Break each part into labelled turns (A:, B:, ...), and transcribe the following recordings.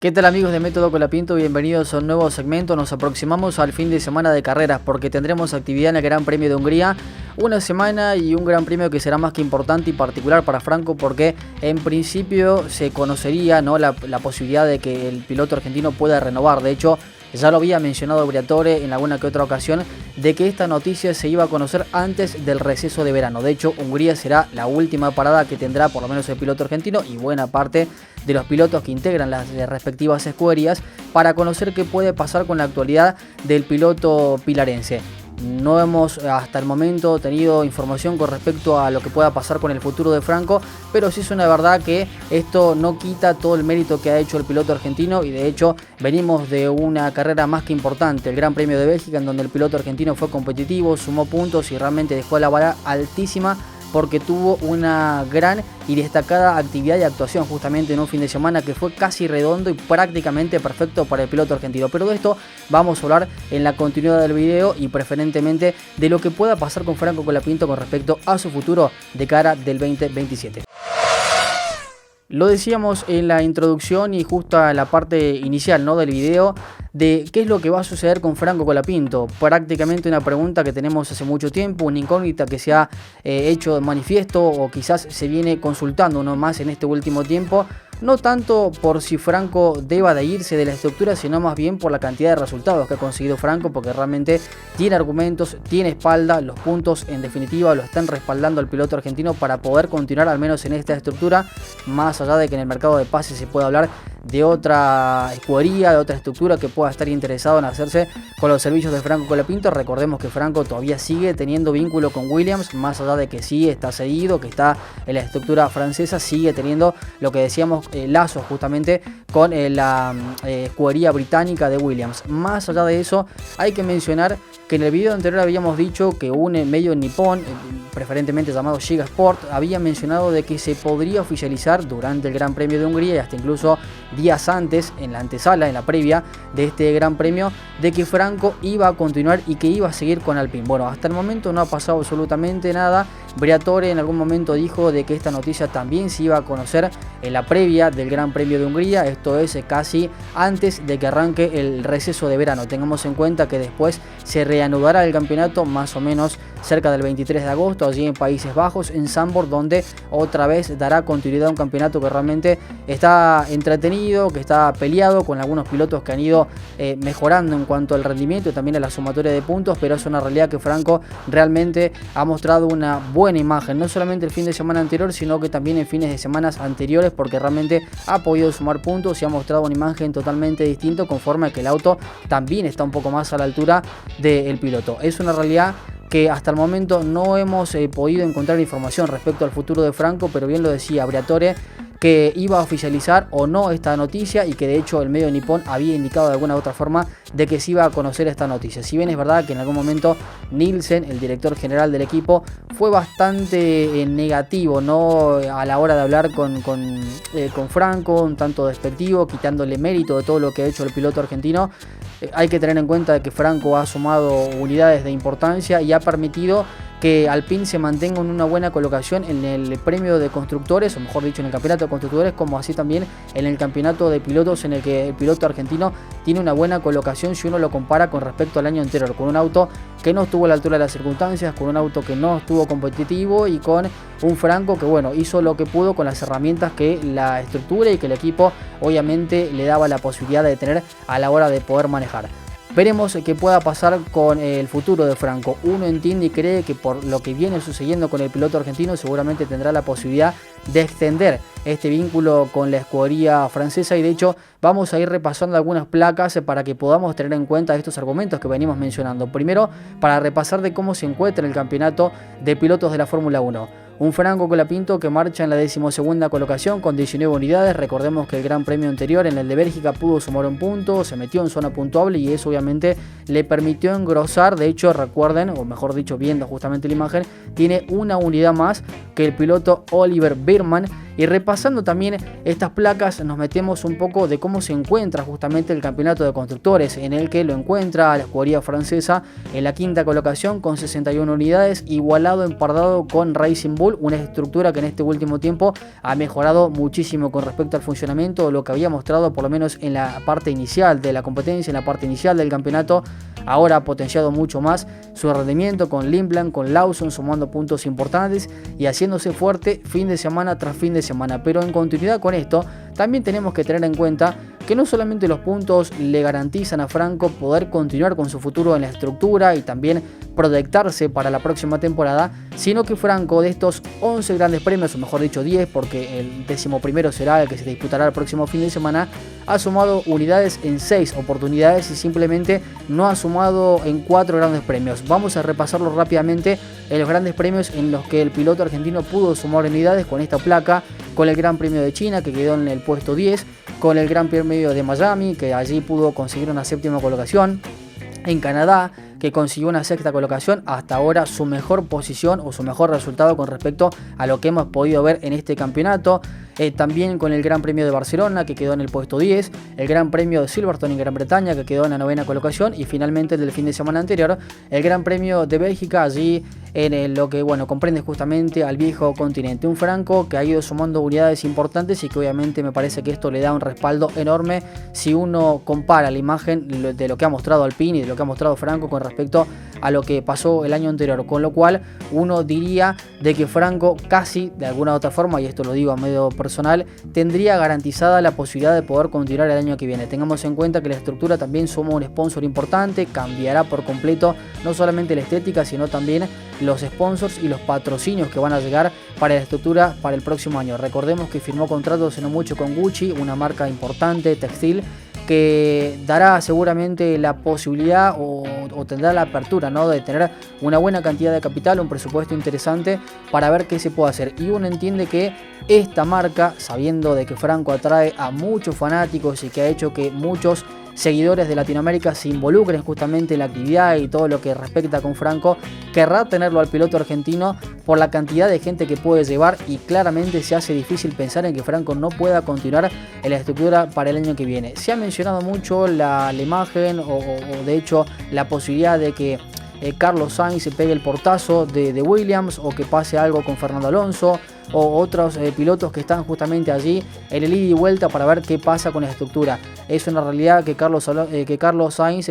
A: ¿Qué tal amigos de Método Colapinto? Bienvenidos a un nuevo segmento. Nos aproximamos al fin de semana de carreras porque tendremos actividad en el Gran Premio de Hungría. Una semana y un Gran Premio que será más que importante y particular para Franco porque en principio se conocería, ¿no?, la posibilidad de que el piloto argentino pueda renovar. De hecho, ya lo había mencionado Briatore en alguna que otra ocasión de que esta noticia se iba a conocer antes del receso de verano. De hecho, Hungría será la última parada que tendrá por lo menos el piloto argentino y buena parte de los pilotos que integran las respectivas escuderías para conocer qué puede pasar con la actualidad del piloto pilarense. No hemos hasta el momento tenido información con respecto a lo que pueda pasar con el futuro de Franco, pero sí es una verdad que esto no quita todo el mérito que ha hecho el piloto argentino y de hecho venimos de una carrera más que importante, el Gran Premio de Bélgica, en donde el piloto argentino fue competitivo, sumó puntos y realmente dejó la vara altísima porque tuvo una gran y destacada actividad y actuación justamente en un fin de semana que fue casi redondo y prácticamente perfecto para el piloto argentino. Pero de esto vamos a hablar en la continuidad del video y preferentemente de lo que pueda pasar con Franco Colapinto con respecto a su futuro de cara del 2027. Lo decíamos en la introducción y justo a la parte inicial, ¿no?, del video, de qué es lo que va a suceder con Franco Colapinto. Prácticamente una pregunta que tenemos hace mucho tiempo, una incógnita que se ha hecho de manifiesto o quizás se viene consultando uno más en este último tiempo. No tanto por si Franco deba de irse de la estructura, sino más bien por la cantidad de resultados que ha conseguido Franco, porque realmente tiene argumentos, tiene espalda, los puntos en definitiva lo están respaldando al piloto argentino para poder continuar al menos en esta estructura, más allá de que en el mercado de pases se puede hablar de otra escudería, de otra estructura que pueda estar interesado en hacerse con los servicios de Franco Colapinto. Recordemos que Franco todavía sigue teniendo vínculo con Williams, más allá de que sí está cedido, que está en la estructura francesa, sigue teniendo lo que decíamos lazos justamente con la escudería británica de Williams. Más allá de eso, hay que mencionar que en el video anterior habíamos dicho que un medio nipón, preferentemente llamado Giga Sport, había mencionado de que se podría oficializar durante el Gran Premio de Hungría y hasta incluso días antes, en la antesala, en la previa de este Gran Premio, de que Franco iba a continuar y que iba a seguir con Alpine. Bueno, hasta el momento no ha pasado absolutamente nada. Briatore en algún momento dijo de que esta noticia también se iba a conocer en la previa del Gran Premio de Hungría, esto es casi antes de que arranque el receso de verano. Tengamos en cuenta que después se reanudará el campeonato más o menos cerca del 23 de agosto, allí en Países Bajos, en Zandvoort, donde otra vez dará continuidad a un campeonato que realmente está entretenido, que está peleado con algunos pilotos que han ido mejorando en cuanto al rendimiento y también a la sumatoria de puntos, pero es una realidad que Franco realmente ha mostrado una buena imagen, no solamente el fin de semana anterior, sino que también en fines de semanas anteriores, porque realmente ha podido sumar puntos y ha mostrado una imagen totalmente distinta, conforme a que el auto también está un poco más a la altura del piloto. Es una realidad que hasta el momento no hemos podido encontrar información respecto al futuro de Franco, pero bien lo decía Briatore, que iba a oficializar o no esta noticia y que de hecho el medio nipón había indicado de alguna u otra forma de que se iba a conocer esta noticia. Si bien es verdad que en algún momento Nielsen, el director general del equipo, fue bastante negativo, ¿no?, a la hora de hablar con Franco, un tanto despectivo, quitándole mérito de todo lo que ha hecho el piloto argentino. Hay que tener en cuenta que Franco ha sumado unidades de importancia y ha permitido que Alpine se mantenga en una buena colocación en el premio de constructores, o mejor dicho en el campeonato de constructores, como así también en el campeonato de pilotos, en el que el piloto argentino tiene una buena colocación si uno lo compara con respecto al año anterior, con un auto que no estuvo a la altura de las circunstancias, con un auto que no estuvo competitivo y con un Franco que, bueno, hizo lo que pudo con las herramientas que la estructura y que el equipo obviamente le daba la posibilidad de tener a la hora de poder manejar. Veremos qué pueda pasar con el futuro de Franco. Uno entiende y cree que por lo que viene sucediendo con el piloto argentino seguramente tendrá la posibilidad de extender este vínculo con la escudería francesa y de hecho vamos a ir repasando algunas placas para que podamos tener en cuenta estos argumentos que venimos mencionando. Primero, para repasar de cómo se encuentra el campeonato de pilotos de la Fórmula 1. Un Franco Colapinto que marcha en la 12ª colocación con 19 unidades. Recordemos que el Gran Premio anterior, en el de Bélgica, pudo sumar un punto, se metió en zona puntuable y eso obviamente le permitió engrosar. De hecho, recuerden, o mejor dicho, viendo justamente la imagen, tiene una unidad más que el piloto Oliver Bearman Y repasando también estas placas nos metemos un poco de cómo se encuentra justamente el campeonato de constructores, en el que lo encuentra la escudería francesa en la quinta colocación con 61 unidades, igualado, empardado con Racing Bull, una estructura que en este último tiempo ha mejorado muchísimo con respecto al funcionamiento de lo que había mostrado por lo menos en la parte inicial de la competencia, en la parte inicial del campeonato. Ahora ha potenciado mucho más su rendimiento con Lindblad, con Lawson, sumando puntos importantes y haciéndose fuerte fin de semana tras fin de semana. Pero en continuidad con esto, también tenemos que tener en cuenta que no solamente los puntos le garantizan a Franco poder continuar con su futuro en la estructura y también proyectarse para la próxima temporada, sino que Franco, de estos 11 grandes premios, o mejor dicho 10, porque el 11º será el que se disputará el próximo fin de semana, ha sumado unidades en 6 oportunidades y simplemente no ha sumado en 4 grandes premios. Vamos a repasarlo rápidamente en los grandes premios en los que el piloto argentino pudo sumar unidades con esta placa, con el Gran Premio de China, que quedó en el puesto 10, con el Gran Premio de Miami, que allí pudo conseguir una 7ª colocación, en Canadá, que consiguió una 6ª colocación, hasta ahora su mejor posición o su mejor resultado con respecto a lo que hemos podido ver en este campeonato. También con el Gran Premio de Barcelona, que quedó en el puesto 10, el Gran Premio de Silverstone en Gran Bretaña, que quedó en la 9ª colocación, y finalmente el del fin de semana anterior, el Gran Premio de Bélgica, allí en lo que comprende justamente al viejo continente. Un Franco que ha ido sumando unidades importantes y que obviamente me parece que esto le da un respaldo enorme si uno compara la imagen de lo que ha mostrado Alpine y de lo que ha mostrado Franco con respecto a lo que pasó el año anterior, con lo cual uno diría de que Franco casi de alguna u otra forma, y esto lo digo a medio personal, tendría garantizada la posibilidad de poder continuar el año que viene. Tengamos en cuenta que la estructura también suma un sponsor importante, cambiará por completo no solamente la estética, sino también los sponsors y los patrocinios que van a llegar para la estructura para el próximo año. Recordemos que firmó contratos no mucho con Gucci, una marca importante textil, que dará seguramente la posibilidad o tendrá la apertura, ¿no?, de tener una buena cantidad de capital, un presupuesto interesante para ver qué se puede hacer. Y uno entiende que esta marca, sabiendo de que Franco atrae a muchos fanáticos y que ha hecho que muchos seguidores de Latinoamérica se involucren justamente en la actividad y todo lo que respecta con Franco, querrá tenerlo al piloto argentino por la cantidad de gente que puede llevar, y claramente se hace difícil pensar en que Franco no pueda continuar en la estructura para el año que viene. Se ha mencionado mucho la imagen o de hecho la posibilidad de que Carlos Sainz se pegue el portazo de Williams, o que pase algo con Fernando Alonso o otros pilotos que están justamente allí en el ida y vuelta para ver qué pasa con la estructura. Es una realidad que Carlos Sainz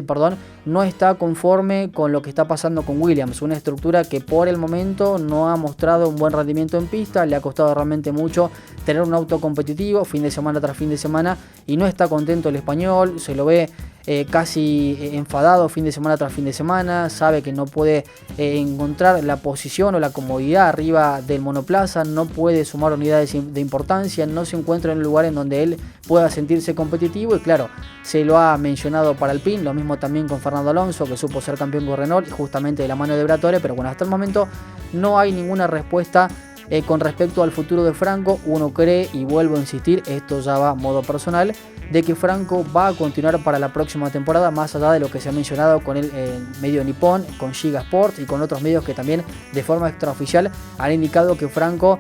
A: no está conforme con lo que está pasando con Williams, una estructura que por el momento no ha mostrado un buen rendimiento en pista, le ha costado realmente mucho tener un auto competitivo fin de semana tras fin de semana, y no está contento el español, se lo ve casi enfadado fin de semana tras fin de semana, sabe que no puede encontrar la posición o la comodidad arriba del monoplaza, no puede sumar unidades de importancia, no se encuentra en un lugar en donde él pueda sentirse competitivo, y claro, se lo ha mencionado para Alpine, lo mismo también con Fernando Alonso, que supo ser campeón con Renault justamente de la mano de Briatore, pero bueno, hasta el momento no hay ninguna respuesta con respecto al futuro de Franco. Uno cree, y vuelvo a insistir, esto ya va a modo personal, de que Franco va a continuar para la próxima temporada, más allá de lo que se ha mencionado con el medio nipón, con Giga Sport y con otros medios que también de forma extraoficial han indicado que Franco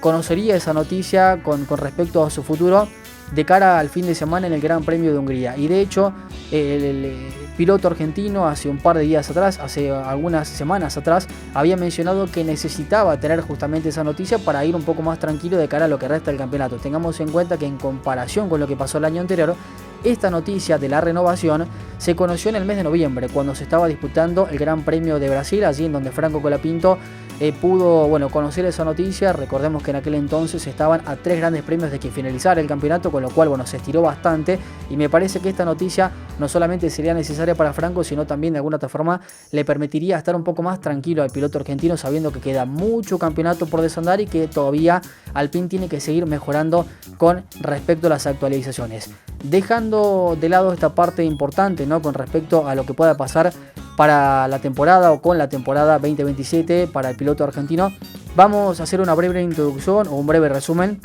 A: conocería esa noticia con respecto a su futuro de cara al fin de semana en el Gran Premio de Hungría. Y de hecho el piloto argentino hace un par de días atrás, hace algunas semanas atrás, había mencionado que necesitaba tener justamente esa noticia para ir un poco más tranquilo de cara a lo que resta del campeonato. Tengamos en cuenta que en comparación con lo que pasó el año anterior, esta noticia de la renovación se conoció en el mes de noviembre, cuando se estaba disputando el Gran Premio de Brasil, allí en donde Franco Colapinto pudo conocer esa noticia. Recordemos que en aquel entonces estaban a 3 grandes premios de que finalizara el campeonato, con lo cual se estiró bastante, y me parece que esta noticia no solamente sería necesaria para Franco, sino también de alguna otra forma le permitiría estar un poco más tranquilo al piloto argentino, sabiendo que queda mucho campeonato por desandar y que todavía Alpine tiene que seguir mejorando con respecto a las actualizaciones. Dejando de lado esta parte importante, ¿no?, con respecto a lo que pueda pasar para la temporada o con la temporada 2027 para el piloto argentino, vamos a hacer una breve introducción o un breve resumen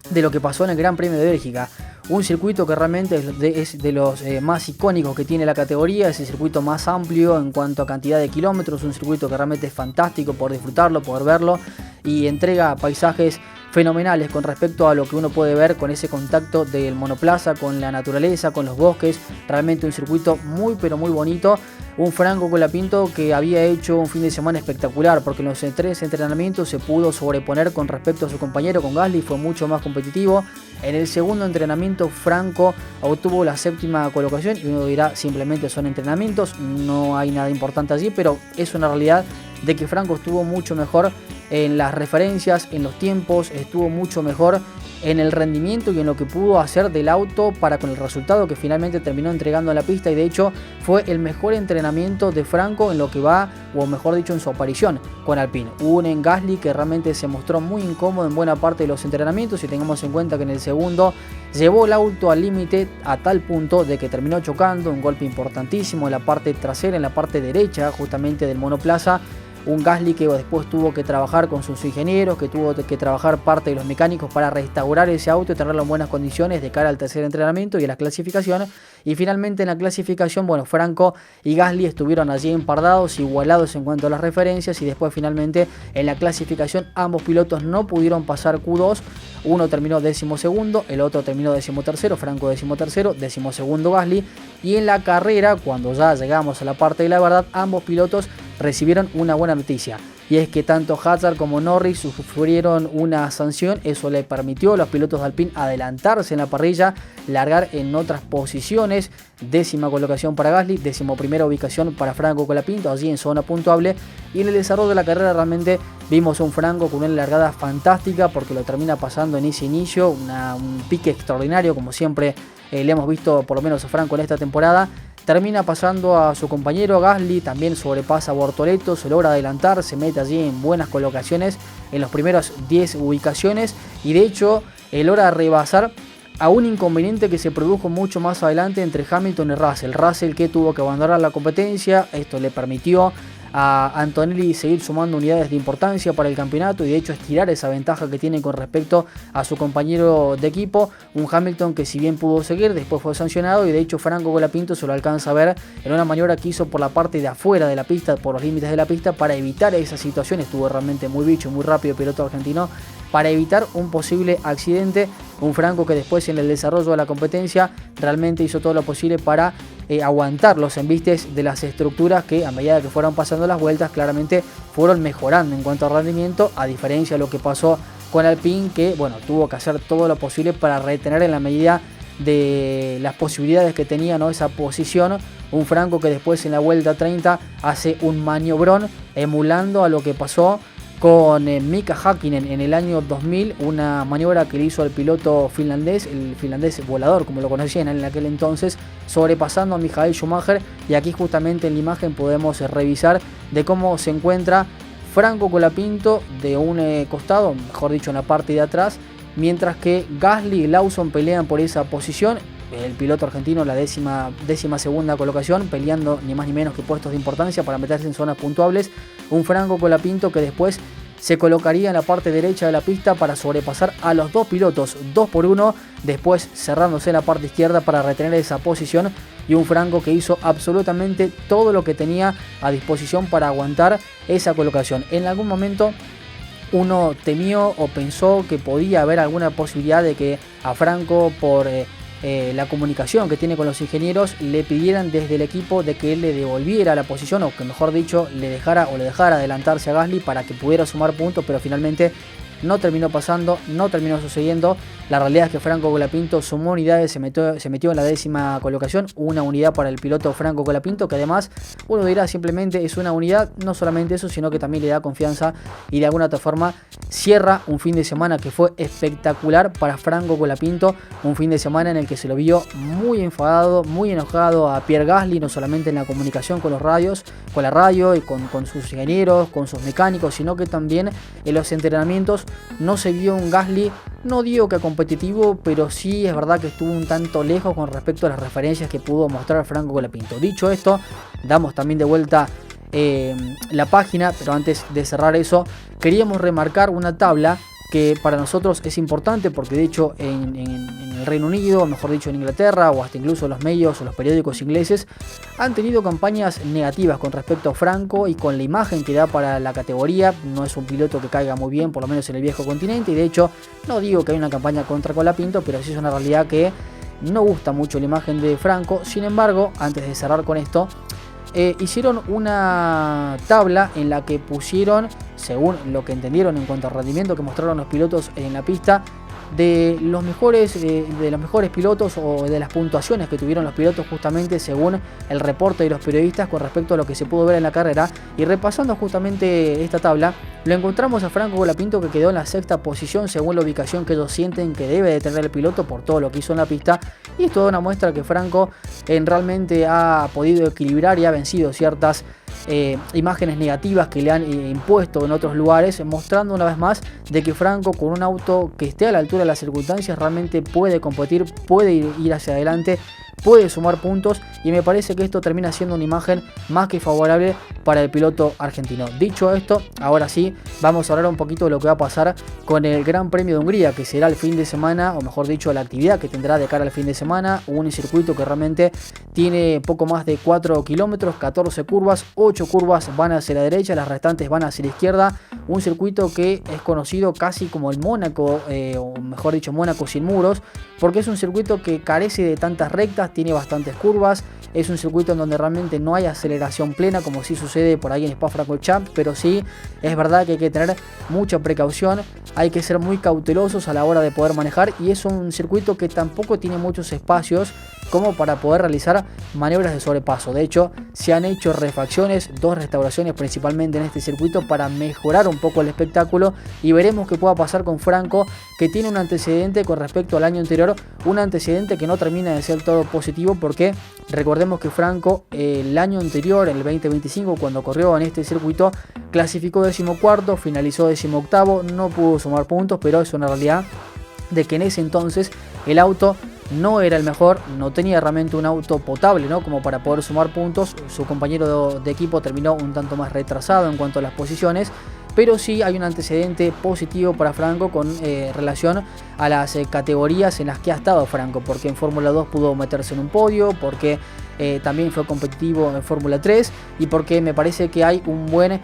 A: de lo que pasó en el Gran Premio de Bélgica. Un circuito que realmente es de los más icónicos que tiene la categoría, es el circuito más amplio en cuanto a cantidad de kilómetros, un circuito que realmente es fantástico poder disfrutarlo, poder verlo, y entrega paisajes fenomenales con respecto a lo que uno puede ver con ese contacto del monoplaza, con la naturaleza, con los bosques. Realmente un circuito muy pero muy bonito. Un Franco Colapinto que había hecho un fin de semana espectacular, porque en los 3 entrenamientos se pudo sobreponer con respecto a su compañero, con Gasly, fue mucho más competitivo. En el segundo entrenamiento Franco obtuvo la 7ª colocación y uno dirá simplemente son entrenamientos, no hay nada importante allí, pero es una realidad de que Franco estuvo mucho mejor en las referencias, en los tiempos, estuvo mucho mejor en el rendimiento y en lo que pudo hacer del auto para con el resultado que finalmente terminó entregando en la pista, y de hecho fue el mejor entrenamiento de Franco en lo que va, o mejor dicho en su aparición con Alpine. Hubo un en Gasly que realmente se mostró muy incómodo en buena parte de los entrenamientos, y tengamos en cuenta que en el segundo llevó el auto al límite a tal punto de que terminó chocando, un golpe importantísimo en la parte trasera, en la parte derecha justamente del monoplaza. Un Gasly que después tuvo que trabajar con sus ingenieros, que tuvo que trabajar parte de los mecánicos para restaurar ese auto y tenerlo en buenas condiciones de cara al tercer entrenamiento y a la clasificación. Y finalmente en la clasificación, bueno, Franco y Gasly estuvieron allí empardados, igualados en cuanto a las referencias, y después finalmente en la clasificación ambos pilotos no pudieron pasar Q2. Uno terminó 12º, el otro terminó 13º, Franco 13º, 12º Gasly. Y en la carrera, cuando ya llegamos a la parte de la verdad, ambos pilotos recibieron una buena noticia, y es que tanto Hazard como Norris sufrieron una sanción. Eso le permitió a los pilotos de Alpine adelantarse en la parrilla, largar en otras posiciones. 10ª colocación para Gasly, 11ª ubicación para Franco Colapinto, allí en zona puntuable. Y en el desarrollo de la carrera realmente vimos a un Franco con una largada fantástica, porque lo termina pasando en ese inicio, un pique extraordinario como siempre le hemos visto por lo menos a Franco en esta temporada. Termina pasando a su compañero Gasly, también sobrepasa a Bortoleto, se logra adelantar, se mete allí en buenas colocaciones en los primeros 10 ubicaciones, y de hecho logra rebasar a un inconveniente que se produjo mucho más adelante entre Hamilton y Russell. Russell que tuvo que abandonar la competencia, esto le permitió a Antonelli seguir sumando unidades de importancia para el campeonato y de hecho estirar esa ventaja que tiene con respecto a su compañero de equipo. Un Hamilton que si bien pudo seguir, después fue sancionado, y de hecho Franco Colapinto se lo alcanza a ver en una maniobra que hizo por la parte de afuera de la pista, por los límites de la pista, para evitar esa situación. Estuvo realmente muy bicho, muy rápido el piloto argentino para evitar un posible accidente. Un Franco que después en el desarrollo de la competencia realmente hizo todo lo posible para aguantar los embistes de las estructuras que a medida que fueron pasando las vueltas claramente fueron mejorando en cuanto a rendimiento, a diferencia de lo que pasó con Alpine, que bueno, tuvo que hacer todo lo posible para retener en la medida de las posibilidades que tenía, ¿no?, esa posición. Un Franco que después en la vuelta 30 hace un maniobrón emulando a lo que pasó con Mika Häkkinen en el año 2000, una maniobra que le hizo al piloto finlandés, el finlandés volador como lo conocían en aquel entonces, sobrepasando a Michael Schumacher. Y aquí justamente en la imagen podemos revisar de cómo se encuentra Franco Colapinto de un costado, mejor dicho en la parte de atrás, mientras que Gasly y Lawson pelean por esa posición. El piloto argentino la 12ª colocación, peleando ni más ni menos que puestos de importancia para meterse en zonas puntuables. Un Franco Colapinto que después se colocaría en la parte derecha de la pista para sobrepasar a los dos pilotos, 2 por 1, después cerrándose en la parte izquierda para retener esa posición. Y un Franco que hizo absolutamente todo lo que tenía a disposición para aguantar esa colocación. En algún momento uno temió o pensó que podía haber alguna posibilidad de que a Franco, por la comunicación que tiene con los ingenieros, le pidieran desde el equipo de que él le devolviera la posición, o que mejor dicho le dejara adelantarse a Gasly para que pudiera sumar puntos, pero finalmente no terminó pasando, no terminó sucediendo. La realidad es que Franco Colapinto sumó unidades, se metió en la 10ª colocación, una unidad para el piloto Franco Colapinto, que además uno dirá simplemente es una unidad, no solamente eso, sino que también le da confianza y de alguna otra forma cierra un fin de semana que fue espectacular para Franco Colapinto, un fin de semana en el que se lo vio muy enfadado, muy enojado a Pierre Gasly, no solamente en la comunicación con la radio y con sus ingenieros, con sus mecánicos, sino que también en los entrenamientos no se vio un Gasly, no digo que competitivo, pero sí es verdad que estuvo un tanto lejos con respecto a las referencias que pudo mostrar Franco Colapinto. Dicho esto, damos también de vuelta la página, pero antes de cerrar eso, queríamos remarcar una tabla que para nosotros es importante porque de hecho en el Reino Unido, mejor dicho en Inglaterra, o hasta incluso los medios o los periódicos ingleses han tenido campañas negativas con respecto a Franco y con la imagen que da para la categoría. No es un piloto que caiga muy bien, por lo menos en el viejo continente, y de hecho no digo que hay una campaña contra Colapinto, pero sí es una realidad que no gusta mucho la imagen de Franco. Sin embargo, antes de cerrar con esto, hicieron una tabla en la que pusieron, según lo que entendieron en cuanto al rendimiento que mostraron los pilotos en la pista, de los mejores pilotos o de las puntuaciones que tuvieron los pilotos justamente según el reporte de los periodistas con respecto a lo que se pudo ver en la carrera. Y repasando justamente esta tabla, lo encontramos a Franco Colapinto, que quedó en la sexta posición según la ubicación que ellos sienten que debe de tener el piloto por todo lo que hizo en la pista. Y esto da una muestra que Franco realmente ha podido equilibrar y ha vencido ciertas imágenes negativas que le han impuesto en otros lugares, mostrando una vez más de que Franco, con un auto que esté a la altura de las circunstancias, realmente puede competir, puede ir hacia adelante, puede sumar puntos, y me parece que esto termina siendo una imagen más que favorable para el piloto argentino. Dicho esto, ahora sí, vamos a hablar un poquito de lo que va a pasar con el Gran Premio de Hungría, que será el fin de semana, o mejor dicho, la actividad que tendrá de cara al fin de semana. Un circuito que realmente tiene poco más de 4 kilómetros, 14 curvas, 8 curvas van hacia la derecha, las restantes van hacia la izquierda. Un circuito que es conocido casi como el Mónaco, o mejor dicho, Mónaco sin muros, porque es un circuito que carece de tantas rectas, tiene bastantes curvas, es un circuito en donde realmente no hay aceleración plena como sí sucede por ahí en Spa-Francorchamps, pero sí es verdad que hay que tener mucha precaución, hay que ser muy cautelosos a la hora de poder manejar, y es un circuito que tampoco tiene muchos espacios como para poder realizar maniobras de sobrepaso. De hecho, se han hecho refacciones, 2 restauraciones principalmente en este circuito para mejorar un poco el espectáculo, y veremos qué pueda pasar con Franco, que tiene un antecedente con respecto al año anterior, un antecedente que no termina de ser todo positivo, porque recordemos que Franco el año anterior, el 2025, cuando corrió en este circuito, clasificó 14º, finalizó 18º, no pudo sumar puntos, pero es una realidad de que en ese entonces el auto no era el mejor, no tenía realmente un auto potable, ¿no?, como para poder sumar puntos. Su compañero de equipo terminó un tanto más retrasado en cuanto a las posiciones, pero sí hay un antecedente positivo para Franco con relación a las categorías en las que ha estado Franco, porque en Fórmula 2 pudo meterse en un podio, porque también fue competitivo en Fórmula 3, y porque me parece que hay un buen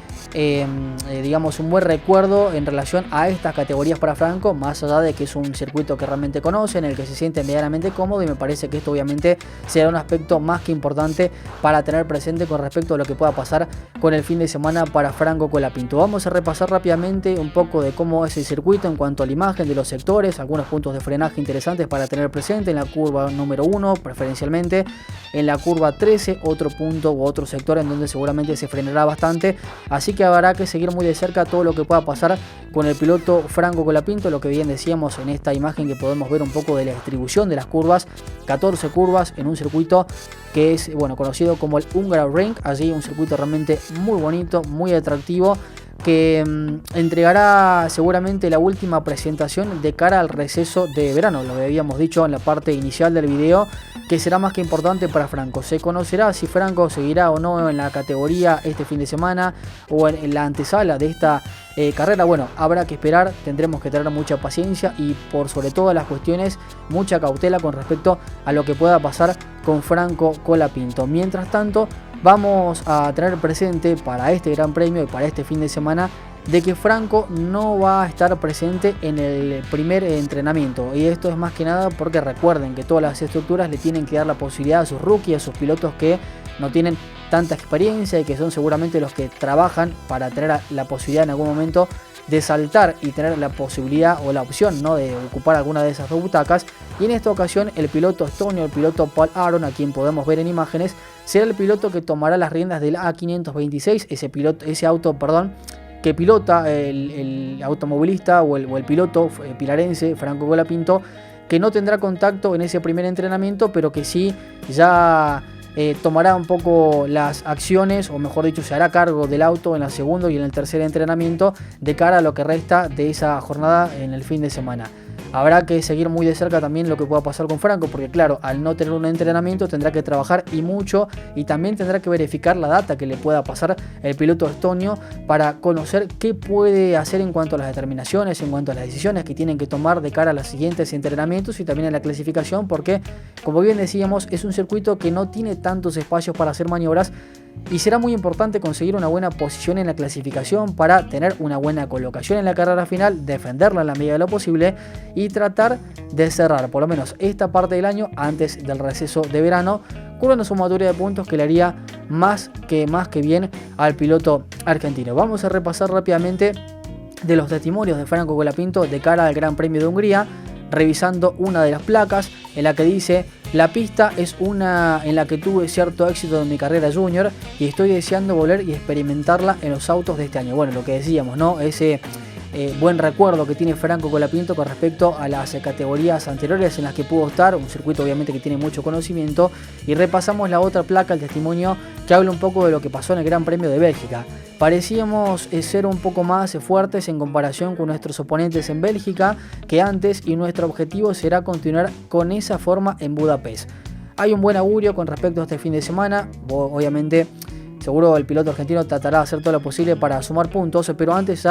A: recuerdo en relación a estas categorías para Franco, más allá de que es un circuito que realmente conoce, en el que se siente medianamente cómodo, y me parece que esto obviamente será un aspecto más que importante para tener presente con respecto a lo que pueda pasar con el fin de semana para Franco Colapinto. Vamos a repasar rápidamente un poco de cómo es el circuito en cuanto a la imagen de los sectores, algunos puntos de frenaje interesantes para tener presente. En la curva número 1 preferencialmente, en la curva 13 otro punto u otro sector en donde seguramente se frenará bastante, así que habrá que seguir muy de cerca todo lo que pueda pasar con el piloto Franco Colapinto. Lo que bien decíamos en esta imagen, que podemos ver un poco de la distribución de las curvas, 14 curvas en un circuito que es conocido como el Hungaroring. Allí un circuito realmente muy bonito, muy atractivo, que entregará seguramente la última presentación de cara al receso de verano. Lo habíamos dicho en la parte inicial del video, que será más que importante para Franco. Se conocerá si Franco seguirá o no en la categoría este fin de semana o en la antesala de esta carrera. Bueno, habrá que esperar, tendremos que tener mucha paciencia y por sobre todas las cuestiones mucha cautela con respecto a lo que pueda pasar con Franco Colapinto. Mientras tanto, vamos a tener presente para este Gran Premio y para este fin de semana de que Franco no va a estar presente en el primer entrenamiento, y esto es más que nada porque recuerden que todas las estructuras le tienen que dar la posibilidad a sus rookies, a sus pilotos que no tienen tanta experiencia y que son seguramente los que trabajan para tener la posibilidad en algún momento de saltar y tener la posibilidad o la opción, ¿no?, de ocupar alguna de esas dos butacas. Y en esta ocasión el piloto estonio, el piloto Paul Aron, a quien podemos ver en imágenes, será el piloto que tomará las riendas del A526, ese auto que pilota el automovilista o el piloto pilarense Franco Colapinto, que no tendrá contacto en ese primer entrenamiento, pero que sí ya tomará un poco las acciones, o mejor dicho, se hará cargo del auto en el segundo y en el tercer entrenamiento de cara a lo que resta de esa jornada en el fin de semana. Habrá que seguir muy de cerca también lo que pueda pasar con Franco, porque claro, al no tener un entrenamiento tendrá que trabajar y mucho, y también tendrá que verificar la data que le pueda pasar el piloto estonio para conocer qué puede hacer en cuanto a las determinaciones, en cuanto a las decisiones que tienen que tomar de cara a los siguientes entrenamientos y también a la clasificación, porque como bien decíamos, es un circuito que no tiene tantos espacios para hacer maniobras y será muy importante conseguir una buena posición en la clasificación para tener una buena colocación en la carrera final, defenderla en la medida de lo posible y tratar de cerrar por lo menos esta parte del año antes del receso de verano con una sumatoria de puntos que le haría más que bien al piloto argentino. Vamos a repasar rápidamente de los testimonios de Franco Colapinto de cara al Gran Premio de Hungría, revisando una de las placas en la que dice: la pista es una en la que tuve cierto éxito en mi carrera junior y estoy deseando volver y experimentarla en los autos de este año. Bueno, lo que decíamos, ¿no? Ese buen recuerdo que tiene Franco Colapinto con respecto a las categorías anteriores en las que pudo estar, un circuito obviamente que tiene mucho conocimiento. Y repasamos la otra placa, el testimonio que habla un poco de lo que pasó en el Gran Premio de Bélgica. Parecíamos ser un poco más fuertes en comparación con nuestros oponentes en Bélgica que antes, y nuestro objetivo será continuar con esa forma en Budapest. Hay un buen augurio con respecto a este fin de semana. Obviamente, seguro el piloto argentino tratará de hacer todo lo posible para sumar puntos, pero antes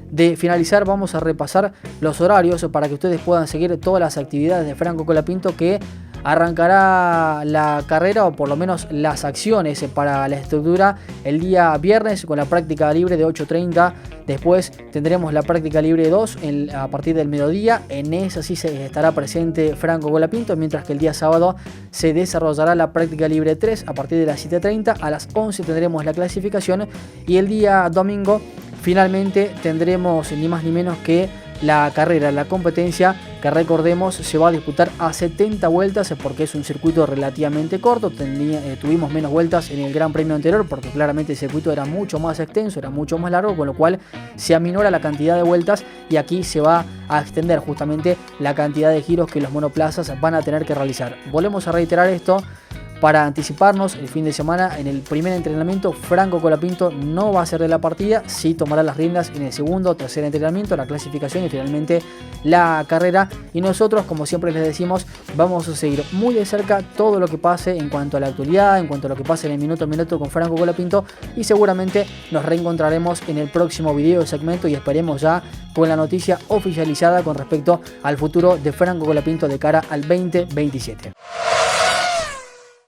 A: de finalizar vamos a repasar los horarios para que ustedes puedan seguir todas las actividades de Franco Colapinto, que arrancará la carrera, o por lo menos las acciones para la estructura, el día viernes con la práctica libre de 8:30. Después tendremos la práctica libre 2 a partir del mediodía. En esa sí se estará presente Franco Colapinto, mientras que el día sábado se desarrollará la práctica libre 3 a partir de las 7:30. A las 11 tendremos la clasificación y el día domingo finalmente tendremos ni más ni menos que la carrera, la competencia, que recordemos se va a disputar a 70 vueltas porque es un circuito relativamente corto. Tuvimos menos vueltas en el Gran Premio anterior porque claramente el circuito era mucho más extenso, era mucho más largo, con lo cual se aminora la cantidad de vueltas y aquí se va a extender justamente la cantidad de giros que los monoplazas van a tener que realizar. Volvemos a reiterar esto para anticiparnos. El fin de semana, en el primer entrenamiento, Franco Colapinto no va a ser de la partida, sí tomará las riendas en el segundo o tercer entrenamiento, la clasificación y finalmente la carrera. Y nosotros, como siempre les decimos, vamos a seguir muy de cerca todo lo que pase en cuanto a la actualidad, en cuanto a lo que pase en el minuto a minuto con Franco Colapinto, y seguramente nos reencontraremos en el próximo video segmento y esperemos ya con la noticia oficializada con respecto al futuro de Franco Colapinto de cara al 2027.